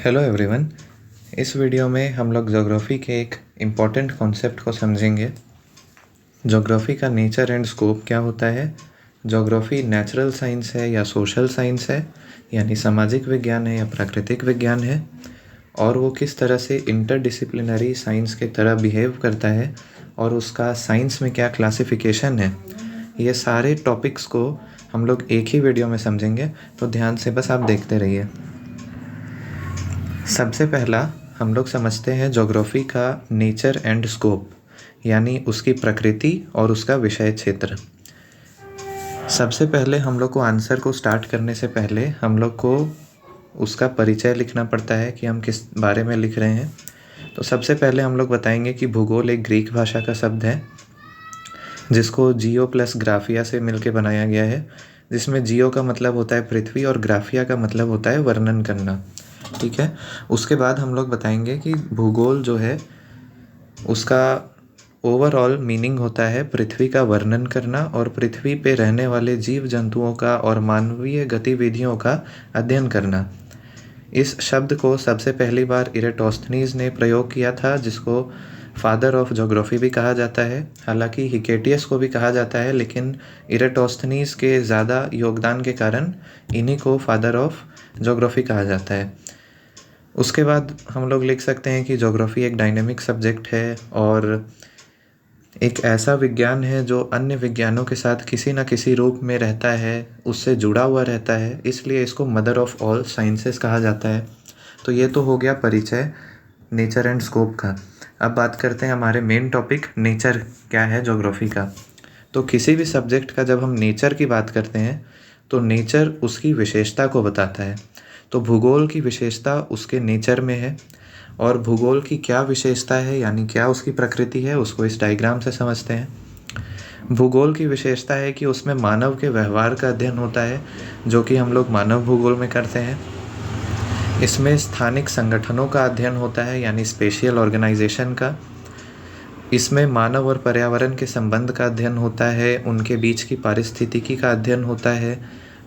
Hello everyone. इस video में हम लोग ज्योग्राफी के एक इम्पॉर्टेंट कॉन्सेप्ट को समझेंगे। ज्योग्राफी का नेचर एंड स्कोप क्या होता है, ज्योग्राफी नेचुरल साइंस है या सोशल साइंस है, यानी सामाजिक विज्ञान है या प्राकृतिक विज्ञान है, और वो किस तरह से इंटरडिसिप्लिनरी साइंस के तरह बिहेव करता है और उसका साइंस में क्या क्लासिफिकेशन है। ये सारे टॉपिक्स को हम लोग एक ही वीडियो में समझेंगे, तो ध्यान से बस आप देखते रहिए। सबसे पहला हम लोग समझते हैं ज्योग्राफी का नेचर एंड स्कोप, यानी उसकी प्रकृति और उसका विषय क्षेत्र। सबसे पहले हम लोग को आंसर को स्टार्ट करने से पहले हम लोग को उसका परिचय लिखना पड़ता है कि हम किस बारे में लिख रहे हैं। तो सबसे पहले हम लोग बताएंगे कि भूगोल एक ग्रीक भाषा का शब्द है जिसको जियो प्लस ग्राफिया से मिलके बनाया गया है, जिसमें जियो का मतलब होता है पृथ्वी और ग्राफिया का मतलब होता है वर्णन करना। ठीक है। उसके बाद हम लोग बताएंगे कि भूगोल जो है उसका ओवरऑल मीनिंग होता है पृथ्वी का वर्णन करना और पृथ्वी पे रहने वाले जीव जंतुओं का और मानवीय गतिविधियों का अध्ययन करना। इस शब्द को सबसे पहली बार इरेटोस्थनीज ने प्रयोग किया था, जिसको फादर ऑफ ज्योग्राफी भी कहा जाता है। हालांकि हिकेटियस को भी कहा जाता है, लेकिन इरेटोस्थनीज के ज़्यादा योगदान के कारण इन्हीं को फादर ऑफ ज्योग्राफी कहा जाता है। उसके बाद हम लोग लिख सकते हैं कि ज्योग्राफी एक डायनेमिक सब्जेक्ट है और एक ऐसा विज्ञान है जो अन्य विज्ञानों के साथ किसी न किसी रूप में रहता है, उससे जुड़ा हुआ रहता है, इसलिए इसको मदर ऑफ ऑल साइंसेस कहा जाता है। तो ये तो हो गया परिचय नेचर एंड स्कोप का। अब बात करते हैं हमारे मेन टॉपिक नेचर क्या है ज्योग्राफी का। तो किसी भी सब्जेक्ट का जब हम नेचर की बात करते हैं तो नेचर उसकी विशेषता को बताता है। तो भूगोल की विशेषता उसके नेचर में है, और भूगोल की क्या विशेषता है यानी क्या उसकी प्रकृति है उसको इस डायग्राम से समझते हैं। भूगोल की विशेषता है कि उसमें मानव के व्यवहार का अध्ययन होता है, जो कि हम लोग मानव भूगोल में करते हैं। इसमें स्थानिक संगठनों का अध्ययन होता है, यानी स्पेशियल ऑर्गेनाइजेशन का। इसमें मानव और पर्यावरण के संबंध का अध्ययन होता है, उनके बीच की पारिस्थितिकी का अध्ययन होता है,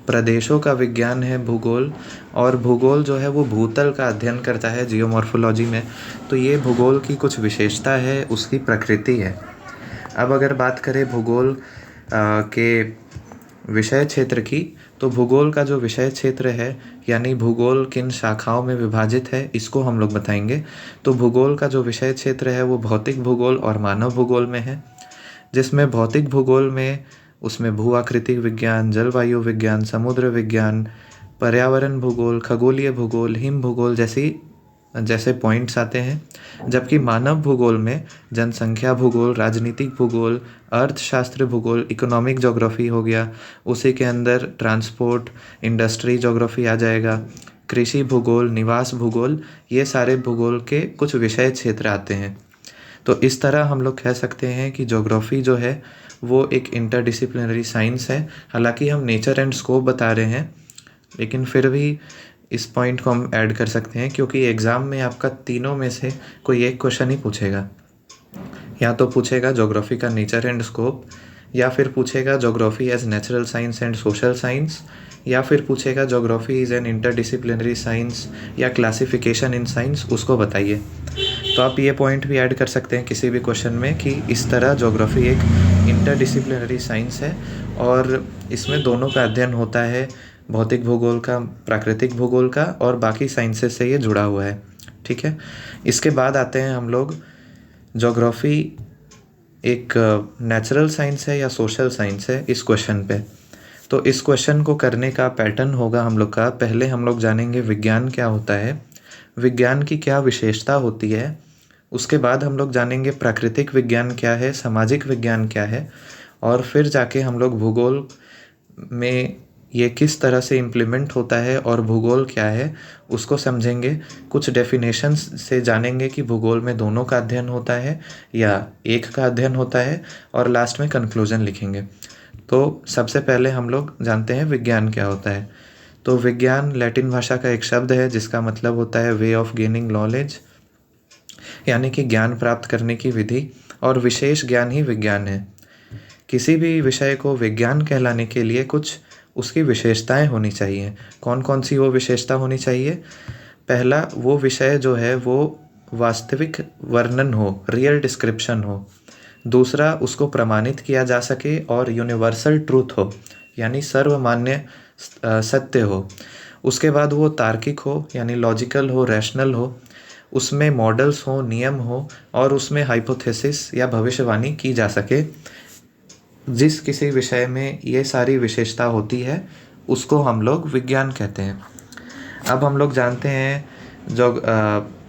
प्रदेशों का विज्ञान है भूगोल, और भूगोल जो है वो भूतल का अध्ययन करता है जियोमॉर्फोलॉजी में। तो ये भूगोल की कुछ विशेषता है, उसकी प्रकृति है। अब अगर बात करें भूगोल के विषय क्षेत्र की, तो भूगोल का जो विषय क्षेत्र है यानी भूगोल किन शाखाओं में विभाजित है, इसको हम लोग बताएंगे। तो भूगोल का जो विषय क्षेत्र है वो भौतिक भूगोल और मानव भूगोल में है, जिसमें भौतिक भूगोल में उसमें भू आकृतिक विज्ञान, जलवायु विज्ञान, समुद्र विज्ञान, पर्यावरण भूगोल, खगोलीय भूगोल, हिम भूगोल जैसे पॉइंट्स आते हैं। जबकि मानव भूगोल में जनसंख्या भूगोल, राजनीतिक भूगोल, अर्थशास्त्र भूगोल, इकोनॉमिक ज्योग्राफी हो गया, उसी के अंदर ट्रांसपोर्ट इंडस्ट्री ज्योग्राफी आ जाएगा, कृषि भूगोल, निवास भूगोल, ये सारे भूगोल के कुछ विषय क्षेत्र आते हैं। तो इस तरह हम लोग कह सकते हैं कि ज्योग्राफी जो है वो एक इंटरडिसिप्लिनरी साइंस है। हालांकि हम नेचर एंड स्कोप बता रहे हैं, लेकिन फिर भी इस पॉइंट को हम ऐड कर सकते हैं, क्योंकि एग्ज़ाम में आपका तीनों में से कोई एक क्वेश्चन ही पूछेगा। या तो पूछेगा ज्योग्राफी का नेचर एंड स्कोप, या फिर पूछेगा geography as natural science and social science, या फिर पूछेगा geography is an interdisciplinary science या क्लासिफिकेशन इन साइंस, उसको बताइए। तो आप ये पॉइंट भी ऐड कर सकते हैं किसी भी क्वेश्चन में कि इस तरह ज्योग्राफी एक इंटरडिसिप्लिनरी साइंस है और इसमें दोनों का अध्ययन होता है, भौतिक भूगोल का, प्राकृतिक भूगोल का, और बाकी साइंसेस से ये जुड़ा हुआ है। ठीक है। इसके बाद आते हैं हम लोग ज्योग्राफी एक नेचुरल साइंस है या सोशल साइंस है इस क्वेश्चन पे। तो इस क्वेश्चन को करने का पैटर्न होगा हम लोग का, पहले हम लोग जानेंगे विज्ञान क्या होता है, विज्ञान की क्या विशेषता होती है। उसके बाद हम लोग जानेंगे प्राकृतिक विज्ञान क्या है, सामाजिक विज्ञान क्या है, और फिर जाके हम लोग भूगोल में ये किस तरह से इम्प्लीमेंट होता है और भूगोल क्या है उसको समझेंगे। कुछ डेफिनेशंस से जानेंगे कि भूगोल में दोनों का अध्ययन होता है या एक का अध्ययन होता है, और लास्ट में कंक्लूजन लिखेंगे। तो सबसे पहले हम लोग जानते हैं विज्ञान क्या होता है। तो विज्ञान लैटिन भाषा का एक शब्द है जिसका मतलब होता है वे ऑफ गेनिंग नॉलेज, यानी कि ज्ञान प्राप्त करने की विधि, और विशेष ज्ञान ही विज्ञान है। किसी भी विषय को विज्ञान कहलाने के लिए कुछ उसकी विशेषताएं होनी चाहिए। कौन कौन सी वो विशेषता होनी चाहिए? पहला वो विषय जो है वो वास्तविक वर्णन हो, रियल डिस्क्रिप्शन हो। दूसरा, उसको प्रमाणित किया जा सके और यूनिवर्सल ट्रूथ हो, यानी सर्वमान्य सत्य हो। उसके बाद वो तार्किक हो, यानी लॉजिकल हो, रैशनल हो, उसमें मॉडल्स हो, नियम हो, और उसमें हाइपोथेसिस या भविष्यवाणी की जा सके। जिस किसी विषय में ये सारी विशेषता होती है उसको हम लोग विज्ञान कहते हैं। अब हम लोग जानते हैं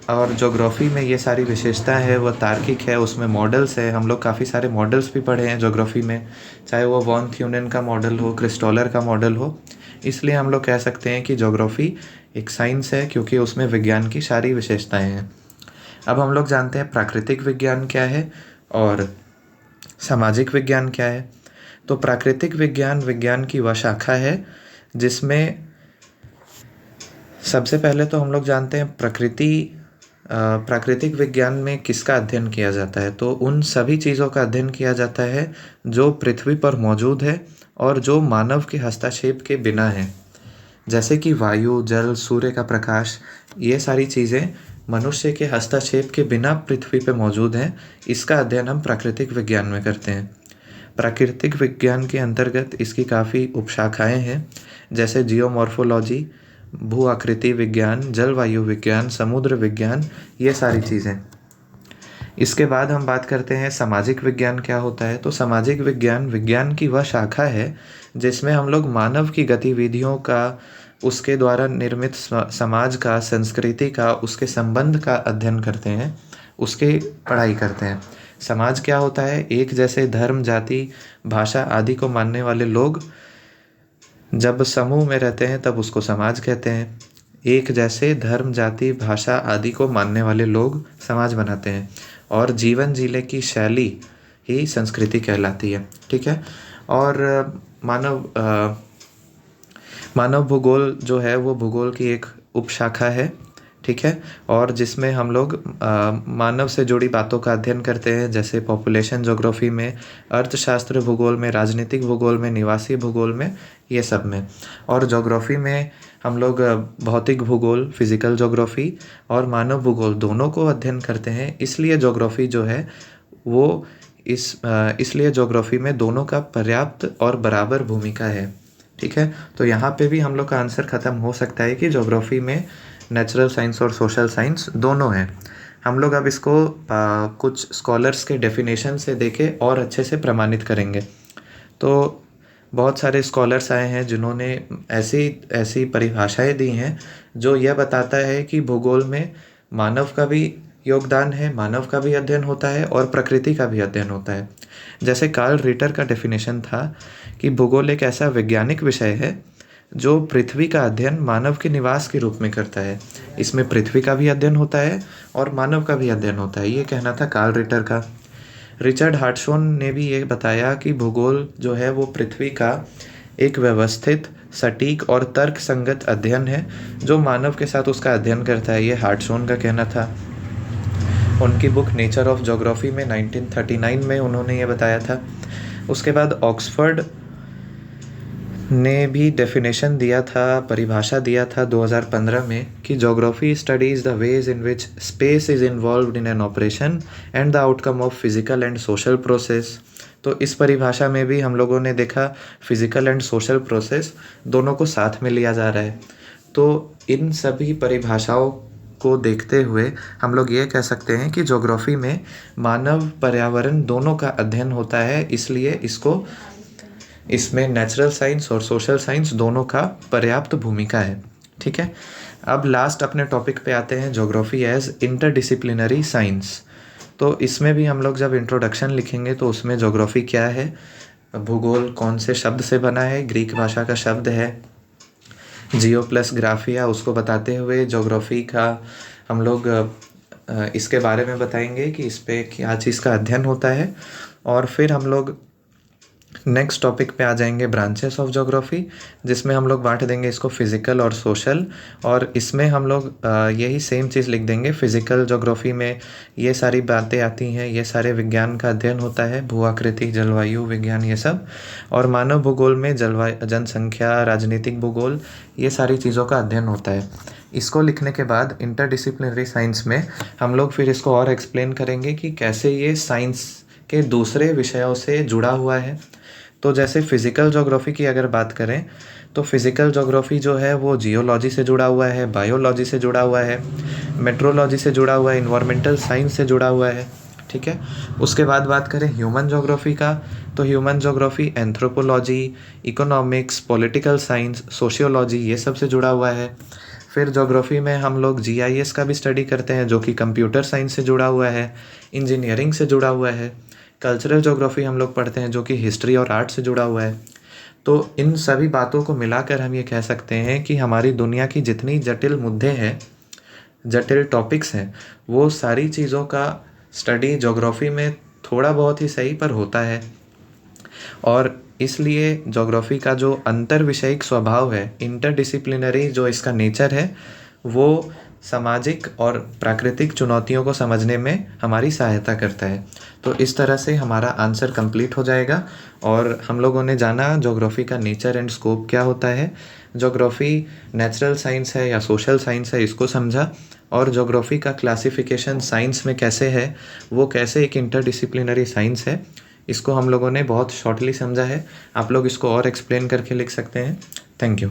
और ज्योग्राफी में ये सारी विशेषता है, वो तार्किक है, उसमें मॉडल्स है। हम लोग काफ़ी सारे मॉडल्स भी पढ़े हैं ज्योग्राफी में, चाहे वो वॉन थ्यूनेन का मॉडल हो, क्रिस्टोलर का मॉडल हो। इसलिए हम लोग कह सकते हैं कि ज्योग्राफी एक साइंस है, क्योंकि उसमें विज्ञान की सारी विशेषताएं हैं। अब हम लोग जानते हैं प्राकृतिक विज्ञान क्या है और सामाजिक विज्ञान क्या है। तो प्राकृतिक विज्ञान विज्ञान की वह शाखा है जिसमें सबसे पहले तो हम लोग जानते हैं प्राकृतिक विज्ञान में किसका अध्ययन किया जाता है। तो उन सभी चीज़ों का अध्ययन किया जाता है जो पृथ्वी पर मौजूद है और जो मानव के हस्तक्षेप के बिना है, जैसे कि वायु, जल, सूर्य का प्रकाश। ये सारी चीज़ें मनुष्य के हस्तक्षेप के बिना पृथ्वी पे मौजूद हैं। इसका अध्ययन हम प्राकृतिक विज्ञान में करते हैं। प्राकृतिक विज्ञान के अंतर्गत इसकी काफ़ी उपशाखाएं हैं, जैसे जियोमॉर्फोलॉजी, भू आकृति विज्ञान, जलवायु विज्ञान, समुद्र विज्ञान, ये सारी चीज़ें। इसके बाद हम बात करते हैं सामाजिक विज्ञान क्या होता है। तो सामाजिक विज्ञान विज्ञान की वह शाखा है जिसमें हम लोग मानव की गतिविधियों का, उसके द्वारा निर्मित समाज का, संस्कृति का, उसके संबंध का अध्ययन करते हैं, उसकी पढ़ाई करते हैं। समाज क्या होता है? एक जैसे धर्म, जाति, भाषा आदि को मानने वाले लोग जब समूह में रहते हैं तब उसको समाज कहते हैं। एक जैसे धर्म, जाति, भाषा आदि को मानने वाले लोग समाज बनाते हैं, और जीवन जीने की शैली ही संस्कृति कहलाती है। ठीक है। और मानव भूगोल जो है वो भूगोल की एक उपशाखा है। ठीक है। और जिसमें हम लोग मानव से जुड़ी बातों का अध्ययन करते हैं, जैसे पॉपुलेशन ज्योग्राफी में, अर्थशास्त्र भूगोल में, राजनीतिक भूगोल में, निवासी भूगोल में, ये सब में। और ज्योग्राफी में हम लोग भौतिक भूगोल, फिजिकल ज्योग्राफी और मानव भूगोल दोनों को अध्ययन करते हैं। इसलिए ज्योग्राफी जो है वो इसलिए ज्योग्राफी में दोनों का पर्याप्त और बराबर भूमिका है। ठीक है। तो यहाँ पे भी हम लोग का आंसर ख़त्म हो सकता है कि ज्योग्राफी में नेचुरल साइंस और सोशल साइंस दोनों हैं। हम लोग अब इसको कुछ स्कॉलर्स के डेफिनेशन से देके और अच्छे से प्रमाणित करेंगे। तो बहुत सारे स्कॉलर्स आए हैं जिन्होंने ऐसी परिभाषाएं दी हैं जो यह बताता है कि भूगोल में मानव का भी योगदान है, मानव का भी अध्ययन होता है और प्रकृति का भी अध्ययन होता है। जैसे कार्ल रिटर का डेफिनेशन था कि भूगोल एक ऐसा वैज्ञानिक विषय है जो पृथ्वी का अध्ययन मानव के निवास के रूप में करता है। इसमें पृथ्वी का भी अध्ययन होता है और मानव का भी अध्ययन होता है। ये कहना था कार्ल रिटर का। रिचर्ड हार्टशॉन ने भी ये बताया कि भूगोल जो है वो पृथ्वी का एक व्यवस्थित, सटीक और तर्क संगत अध्ययन है जो मानव के साथ उसका अध्ययन करता है। ये हार्टशॉन का कहना था। उनकी बुक नेचर ऑफ ज्योग्राफी में 1939 में उन्होंने ये बताया था। उसके बाद ऑक्सफोर्ड ने भी डेफिनेशन दिया था, परिभाषा दिया था 2015 में कि geography studies the ways in which space is involved in an operation and the outcome of physical and social process. तो इस परिभाषा में भी हम लोगों ने देखा फिजिकल एंड सोशल प्रोसेस दोनों को साथ में लिया जा रहा है। तो इन सभी परिभाषाओं को देखते हुए हम लोग ये कह सकते हैं कि ज्योग्राफी में मानव, पर्यावरण दोनों का अध्ययन होता है। इसलिए इसमें नेचुरल साइंस और सोशल साइंस दोनों का पर्याप्त भूमिका है। ठीक है। अब लास्ट अपने टॉपिक पे आते हैं, ज्योग्राफी एज इंटरडिसिप्लिनरी साइंस। तो इसमें भी हम लोग जब इंट्रोडक्शन लिखेंगे तो उसमें ज्योग्राफी क्या है, भूगोल कौन से शब्द से बना है, ग्रीक भाषा का शब्द है, जियो प्लस ग्राफिया, उसको बताते हुए ज्योग्राफी का हम लोग इसके बारे में बताएंगे कि इस पे क्या चीज़ का अध्ययन होता है। और फिर हम लोग नेक्स्ट टॉपिक पे आ जाएंगे ब्रांचेस ऑफ ज्योग्राफी, जिसमें हम लोग बांट देंगे इसको फिज़िकल और सोशल। और इसमें हम लोग यही सेम चीज़ लिख देंगे। फिज़िकल ज्योग्राफी में ये सारी बातें आती हैं, ये सारे विज्ञान का अध्ययन होता है, भू आकृति, जलवायु विज्ञान, ये सब। और मानव भूगोल में जनसंख्या, राजनीतिक भूगोल, ये सारी चीज़ों का अध्ययन होता है। इसको लिखने के बाद इंटरडिसिप्लिनरी साइंस में हम लोग फिर इसको और एक्सप्लेन करेंगे कि कैसे ये साइंस के दूसरे विषयों से जुड़ा हुआ है। तो जैसे फिज़िकल ज्योग्राफी की अगर बात करें तो फिज़िकल ज्योग्राफी जो है वो जियोलॉजी से जुड़ा हुआ है, बायोलॉजी से जुड़ा हुआ है, मेट्रोलॉजी से जुड़ा हुआ है, इन्वायरमेंटल साइंस से जुड़ा हुआ है। ठीक है। उसके बाद बात करें ह्यूमन ज्योग्राफी का, तो human geography anthropology, economics, political science, sociology ये सब से जुड़ा हुआ है। फिर ज्योग्राफी में हम लोग जीआईएस का भी स्टडी करते हैं जो कि कंप्यूटर साइंस से जुड़ा हुआ है, इंजीनियरिंग से जुड़ा हुआ है। कल्चरल ज्योग्राफी हम लोग पढ़ते हैं जो कि हिस्ट्री और आर्ट से जुड़ा हुआ है। तो इन सभी बातों को मिलाकर हम ये कह सकते हैं कि हमारी दुनिया की जितनी जटिल मुद्दे हैं, जटिल टॉपिक्स हैं, वो सारी चीज़ों का स्टडी ज्योग्राफी में थोड़ा बहुत ही सही पर होता है। और इसलिए ज्योग्राफी का जो अंतर विषयिक स्वभाव है, इंटरडिसिप्लिनरी जो इसका नेचर है, वो सामाजिक और प्राकृतिक चुनौतियों को समझने में हमारी सहायता करता है। तो इस तरह से हमारा आंसर कंप्लीट हो जाएगा और हम लोगों ने जाना ज्योग्राफी का नेचर एंड स्कोप क्या होता है, ज्योग्राफी नेचुरल साइंस है या सोशल साइंस है इसको समझा, और ज्योग्राफी का क्लासिफिकेशन साइंस में कैसे है, वो कैसे एक इंटरडिसिप्लिनरी साइंस है, इसको हम लोगों ने बहुत शॉर्टली समझा है। आप लोग इसको और एक्सप्लेन करके लिख सकते हैं। Thank you.